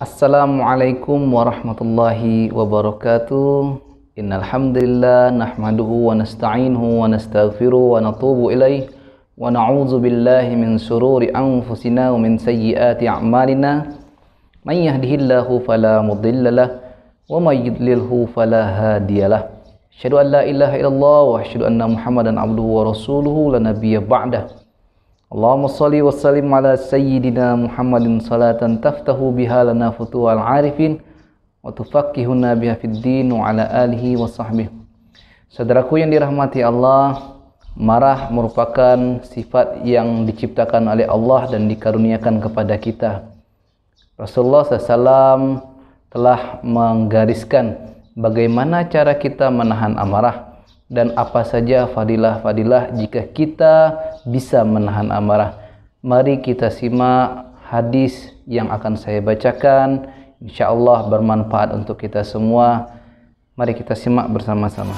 Assalamualaikum warahmatullahi wabarakatuh. Innal hamdalillah nahmaduhu wa nasta'inuhu wa nastaghfiruh wa natubu ilaih wa na'udzu billahi min shururi anfusina wa min sayyiati a'malina. May yahdihillahu fala mudhillalah wa may yudlilhu fala hadiyalah. Asyhadu an la ilaha illallah wa asyhadu anna Muhammadan abduhu wa rasuluhu la nabiyya ba'dah. Allahumma salli wa sallim ala sayyidina Muhammadin salatan taftahu biha lana futuhal arifin wa tufaqqihuna biha fid din wa ala alihi wa sahbihi. Saudaraku yang dirahmati Allah, marah merupakan sifat yang diciptakan oleh Allah dan dikaruniakan kepada kita. Rasulullah SAW telah menggariskan bagaimana cara kita menahan amarah dan apa saja fadilah-fadilah jika kita bisa menahan amarah. Mari kita simak hadis yang akan saya bacakan, insyaallah bermanfaat untuk kita semua. Mari kita simak bersama-sama.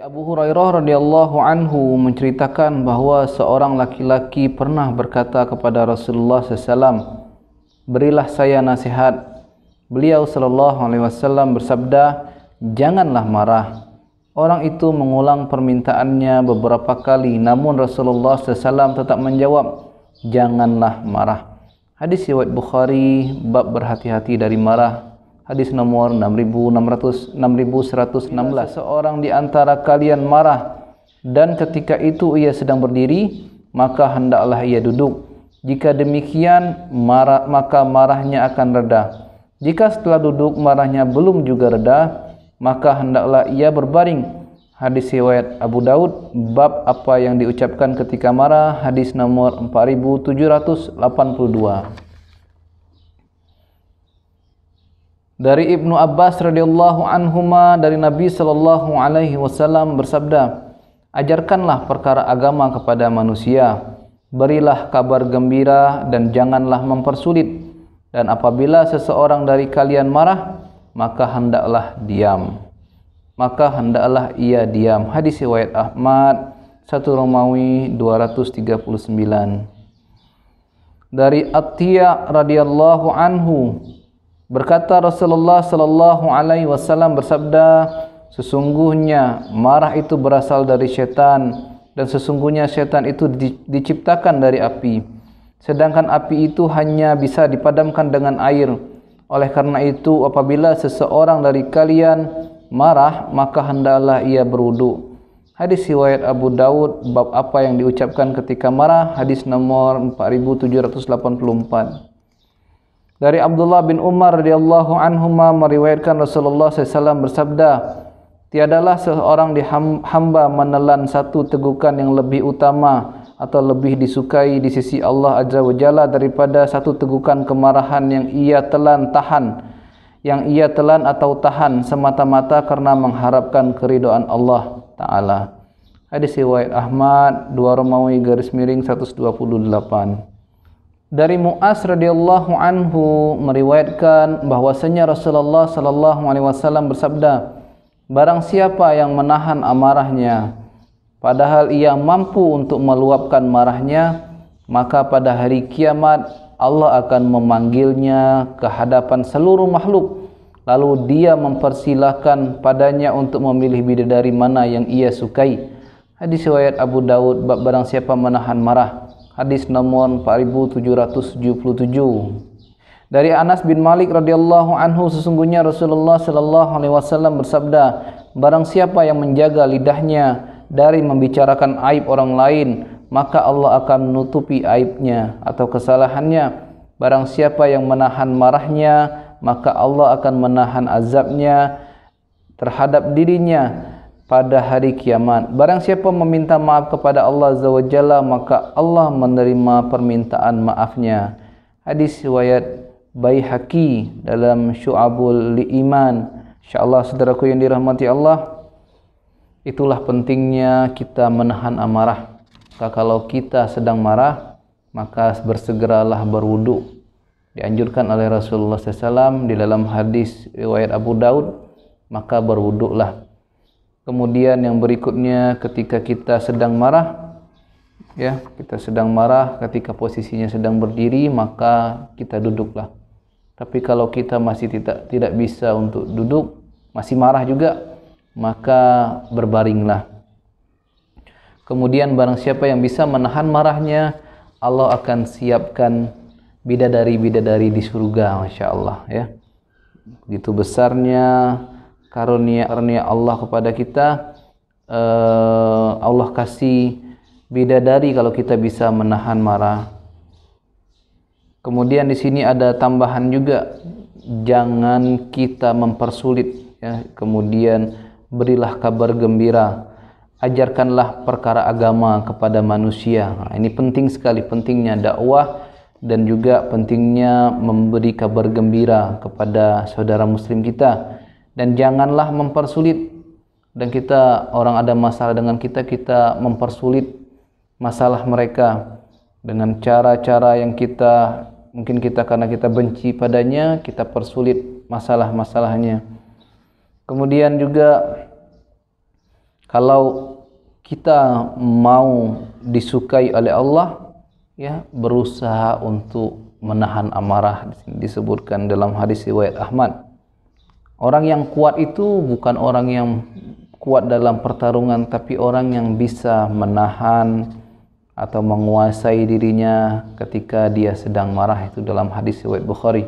Abu Hurairah radhiyallahu anhu menceritakan bahwa seorang laki-laki pernah berkata kepada Rasulullah SAW, "Berilah saya nasihat." Beliau sallallahu alaihi wasallam bersabda, "Janganlah marah." Orang itu mengulang permintaannya beberapa kali, namun Rasulullah SAW tetap menjawab, "Janganlah marah." Hadis riwayat Bukhari, bab berhati-hati dari marah. Hadis nomor 6116. Seorang di antara kalian marah dan ketika itu ia sedang berdiri, maka hendaklah ia duduk. Jika demikian, maka marahnya akan reda. Jika setelah duduk marahnya belum juga reda, maka hendaklah ia berbaring. Hadis riwayat Abu Daud, bab apa yang diucapkan ketika marah. Hadis nomor 4782. Dari Ibnu Abbas radhiyallahu anhuma dari Nabi sallallahu alaihi wasallam bersabda, "Ajarkanlah perkara agama kepada manusia, berilah kabar gembira dan janganlah mempersulit. Dan apabila seseorang dari kalian marah, maka hendaklah ia diam." Hadis riwayat Ahmad, 1 Romawi 239. Dari Athiya radhiyallahu anhu berkata, Rasulullah sallallahu alaihi wasallam bersabda, "Sesungguhnya marah itu berasal dari syaitan dan sesungguhnya syaitan itu diciptakan dari api. Sedangkan api itu hanya bisa dipadamkan dengan air. Oleh karena itu, apabila seseorang dari kalian marah, maka hendaklah ia berwudu." Hadis riwayat Abu Daud, bab apa yang diucapkan ketika marah. Hadis nomor 4784. Dari Abdullah bin Umar radhiyallahu anhuma meriwayatkan Rasulullah SAW bersabda, "Tiadalah seorang hamba menelan satu tegukan yang lebih utama atau lebih disukai di sisi Allah Azza wa Jalla daripada satu tegukan kemarahan yang ia telan atau tahan semata-mata karena mengharapkan keridhaan Allah Ta'ala." Hadis riwayat Ahmad, 2 Romawi _128. Dari Mu'az radhiyallahu anhu meriwayatkan bahwasanya Rasulullah sallallahu alaihi wasallam bersabda, "Barang siapa yang menahan amarahnya padahal ia mampu untuk meluapkan marahnya, maka pada hari kiamat Allah akan memanggilnya ke hadapan seluruh makhluk, lalu dia mempersilahkan padanya untuk memilih bidadari mana yang ia sukai." Hadis riwayat Abu Daud, bab barang siapa menahan marah. Hadis nomor 4777. Dari Anas bin Malik radhiyallahu anhu, sesungguhnya Rasulullah sallallahu alaihi wasallam bersabda, "Barang siapa yang menjaga lidahnya dari membicarakan aib orang lain, maka Allah akan menutupi aibnya atau kesalahannya. Barang siapa yang menahan marahnya, maka Allah akan menahan azabnya terhadap dirinya pada hari kiamat. Barang siapa meminta maaf kepada Allah Azza wa Jalla, maka Allah menerima permintaan maafnya." Hadis riwayat Baihaqi dalam Syu'abul Iman. Insyaallah saudaraku yang dirahmati Allah, itulah pentingnya kita menahan amarah. Kalau kita sedang marah, maka bersegeralah berwudu. Dianjurkan oleh Rasulullah SAW di dalam hadis riwayat Abu Daud, maka berwuduklah. Kemudian yang berikutnya ketika kita sedang marah, ya, kita sedang marah ketika posisinya sedang berdiri, maka kita duduklah. Tapi kalau kita masih tidak bisa untuk duduk, masih marah juga, maka berbaringlah. Kemudian barang siapa yang bisa menahan marahnya, Allah akan siapkan bidadari-bidadari di surga, Masya Allah, ya. Begitu besarnya karunia Allah kepada kita. Allah kasih bidadari kalau kita bisa menahan marah. Kemudian di sini ada tambahan juga, jangan kita mempersulit, ya. Kemudian berilah kabar gembira, ajarkanlah perkara agama kepada manusia. Nah, ini penting sekali, pentingnya dakwah dan juga pentingnya memberi kabar gembira kepada saudara muslim kita. Dan janganlah mempersulit. Dan kita, orang ada masalah dengan kita, kita mempersulit masalah mereka dengan cara-cara yang mungkin karena kita benci padanya, kita persulit masalah-masalahnya. Kemudian juga kalau kita mau disukai oleh Allah, ya, berusaha untuk menahan amarah. Disebutkan dalam hadis riwayat Ahmad, orang yang kuat itu bukan orang yang kuat dalam pertarungan, tapi orang yang bisa menahan atau menguasai dirinya ketika dia sedang marah. Itu dalam hadis riwayat Bukhari.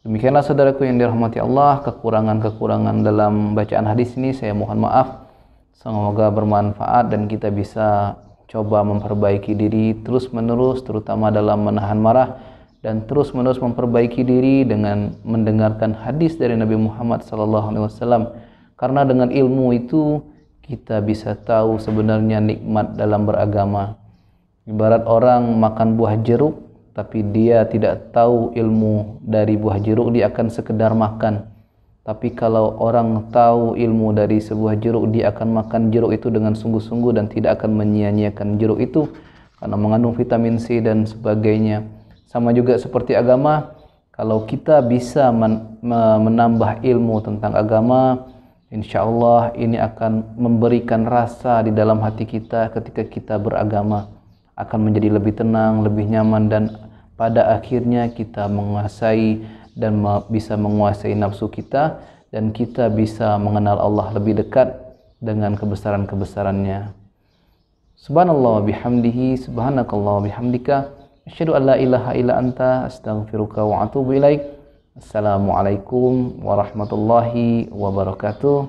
Demikianlah saudaraku yang dirahmati Allah, kekurangan-kekurangan dalam bacaan hadis ini saya mohon maaf. Semoga bermanfaat dan kita bisa coba memperbaiki diri terus-menerus, terutama dalam menahan marah, dan terus-menerus memperbaiki diri dengan mendengarkan hadis dari Nabi Muhammad SAW. Karena dengan ilmu itu kita bisa tahu sebenarnya nikmat dalam beragama. Ibarat orang makan buah jeruk, tapi dia tidak tahu ilmu dari buah jeruk, dia akan sekedar makan. Tapi kalau orang tahu ilmu dari sebuah jeruk, dia akan makan jeruk itu dengan sungguh-sungguh dan tidak akan menyia-nyiakan jeruk itu karena mengandung vitamin C dan sebagainya. Sama juga seperti agama, kalau kita bisa menambah ilmu tentang agama, insya Allah ini akan memberikan rasa di dalam hati kita ketika kita beragama, akan menjadi lebih tenang, lebih nyaman, dan pada akhirnya kita menguasai dan bisa menguasai nafsu kita, dan kita bisa mengenal Allah lebih dekat dengan kebesaran-kebesarannya. Subhanallah bihamdihi, subhanakallah bihamdika, asyhadu an la ilaha illa anta, astaghfiruka wa atubu ilaik. Assalamualaikum warahmatullahi wabarakatuh.